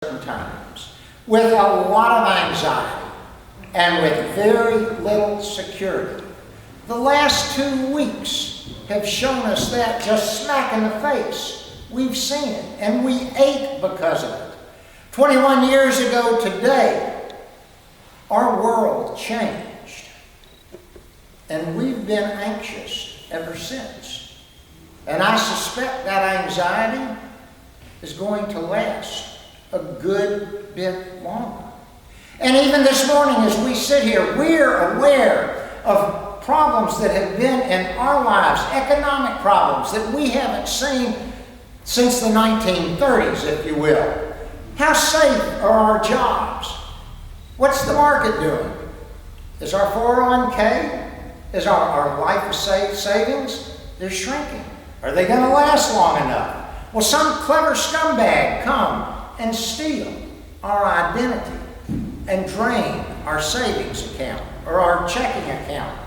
times, with a lot of anxiety and with very little security. The last 2 weeks have shown us that just smack in the face. We've seen it, and we ache because of it. 21 years ago today, our world changed, and we've been anxious ever since. And I suspect that anxiety is going to last a good bit longer. And even this morning as we sit here, we're aware of problems that have been in our lives, economic problems that we haven't seen since the 1930s, if you will. How safe are our jobs? What's the market doing? Is our 401k? Is our life savings? They're shrinking. Are they going to last long enough? Will some clever scumbag come and steal our identity and drain our savings account or our checking account?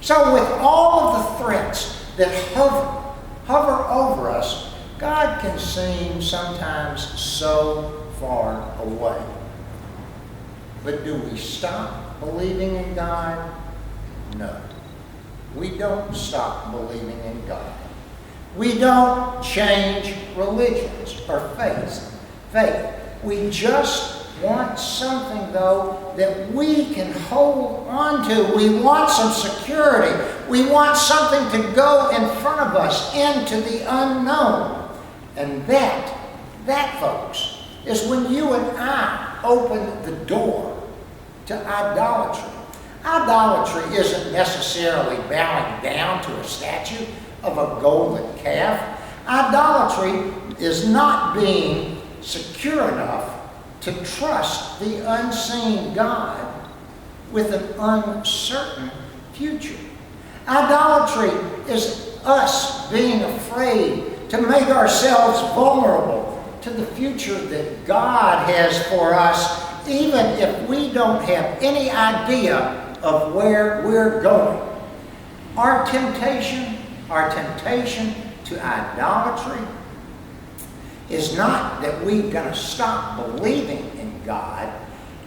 So with all of the threats that hover over us, God can seem sometimes so far away. But do we stop believing in God? No. We don't stop believing in God. We don't change religions or faith. We just want something, though, that we can hold on to. We want some security. We want something to go in front of us into the unknown. And that, folks, is when you and I open the door to idolatry. Idolatry isn't necessarily bowing down to a statue of a golden calf. Idolatry is not being secure enough to trust the unseen God with an uncertain future. Idolatry is us being afraid to make ourselves vulnerable to the future that God has for us, even if we don't have any idea of where we're going. Our temptation to idolatry is not that we're going to stop believing in God.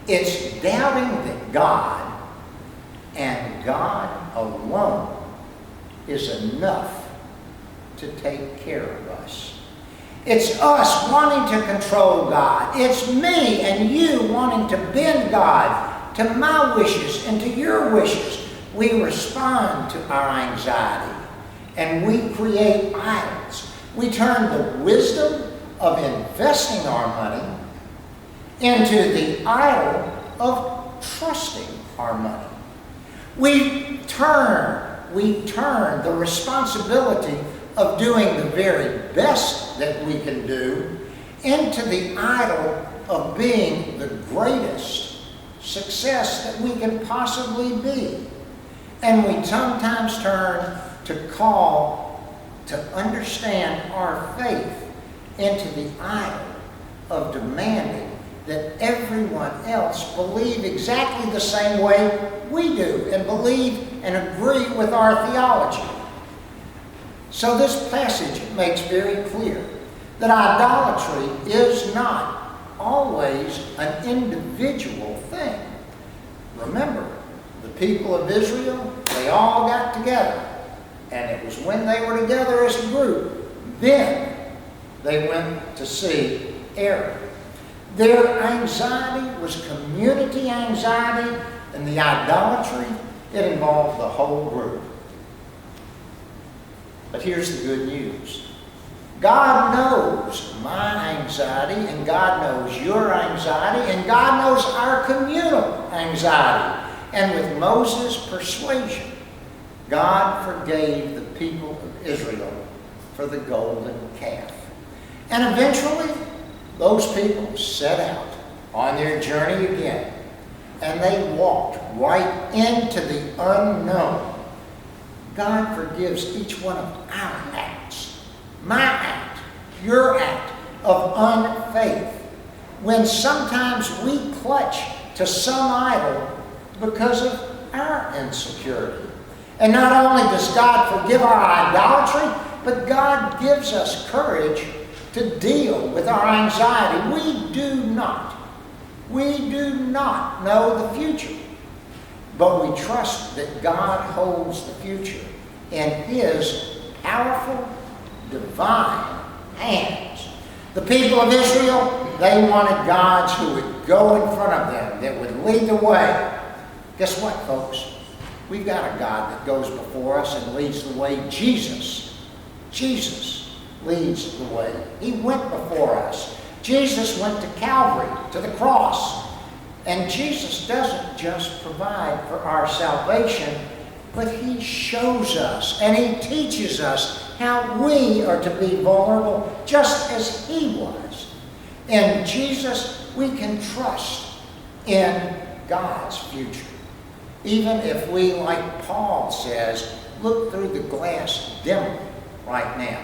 It's doubting that God and God alone is enough to take care of us. It's us wanting to control God. It's me and you wanting to bend God to my wishes and to your wishes. We respond to our anxiety and we create idols. We turn the wisdom of investing our money into the idol of trusting our money. We turn the responsibility of doing the very best that we can do into the idol of being the greatest success that we can possibly be. And we sometimes turn to understand our faith into the idol of demanding that everyone else believe exactly the same way we do and believe and agree with our theology. So this passage makes very clear that idolatry is not always an individual thing. Remember, the people of Israel, they all got together. And it was when they were together as a group, then they went to see Aaron. Their anxiety was community anxiety, and the idolatry, it involved the whole group. But here's the good news. God knows my anxiety, and God knows your anxiety, and God knows our communal anxiety. And with Moses' persuasion, God forgave the people of Israel for the golden calf. And eventually, those people set out on their journey again, and they walked right into the unknown. God forgives each one of our acts, my act, your act of unfaith, when sometimes we clutch to some idol because of our insecurity. And not only does God forgive our idolatry, but God gives us courage to deal with our anxiety. We do not know the future. But we trust that God holds the future in His powerful, divine hands. The people of Israel, they wanted gods who would go in front of them, that would lead the way. Guess what, folks? We've got a God that goes before us and leads the way. Jesus leads the way. He went before us. Jesus went to Calvary, to the cross. And Jesus doesn't just provide for our salvation, but He shows us and He teaches us how we are to be vulnerable just as He was. In Jesus, we can trust in God's future. Even if we, like Paul says, look through the glass dimly right now.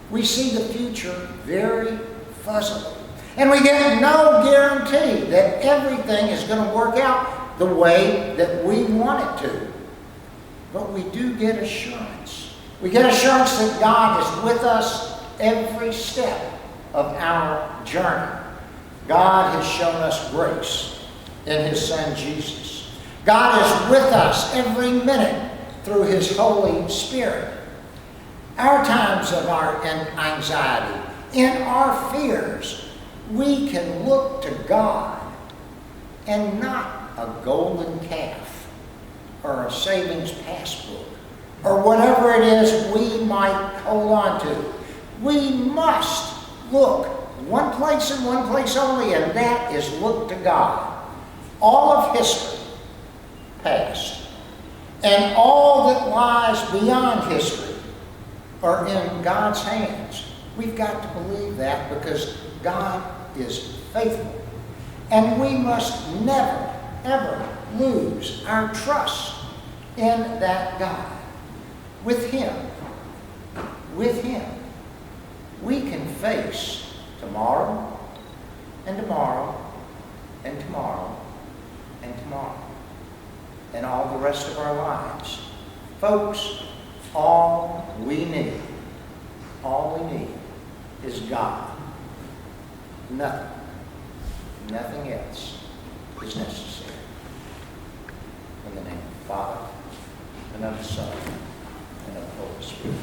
We see the future very fuzzily. And we get no guarantee that everything is going to work out the way that we want it to. But we do get assurance. We get assurance that God is with us every step of our journey. God has shown us grace in His Son Jesus. God is with us every minute through His Holy Spirit. Our times of our anxiety, in our fears, we can look to God and not a golden calf or a savings passbook or whatever it is we might hold on to. We must look one place and one place only, and that is look to God. All of history past and all that lies beyond history are in God's hands. We've got to believe that because God is faithful. And we must never, ever lose our trust in that God. With Him, we can face tomorrow, and tomorrow, and tomorrow, and tomorrow, and all the rest of our lives. Folks, all we need is God. Nothing else is necessary. In the name of the Father, and of the Son, and of the Holy Spirit.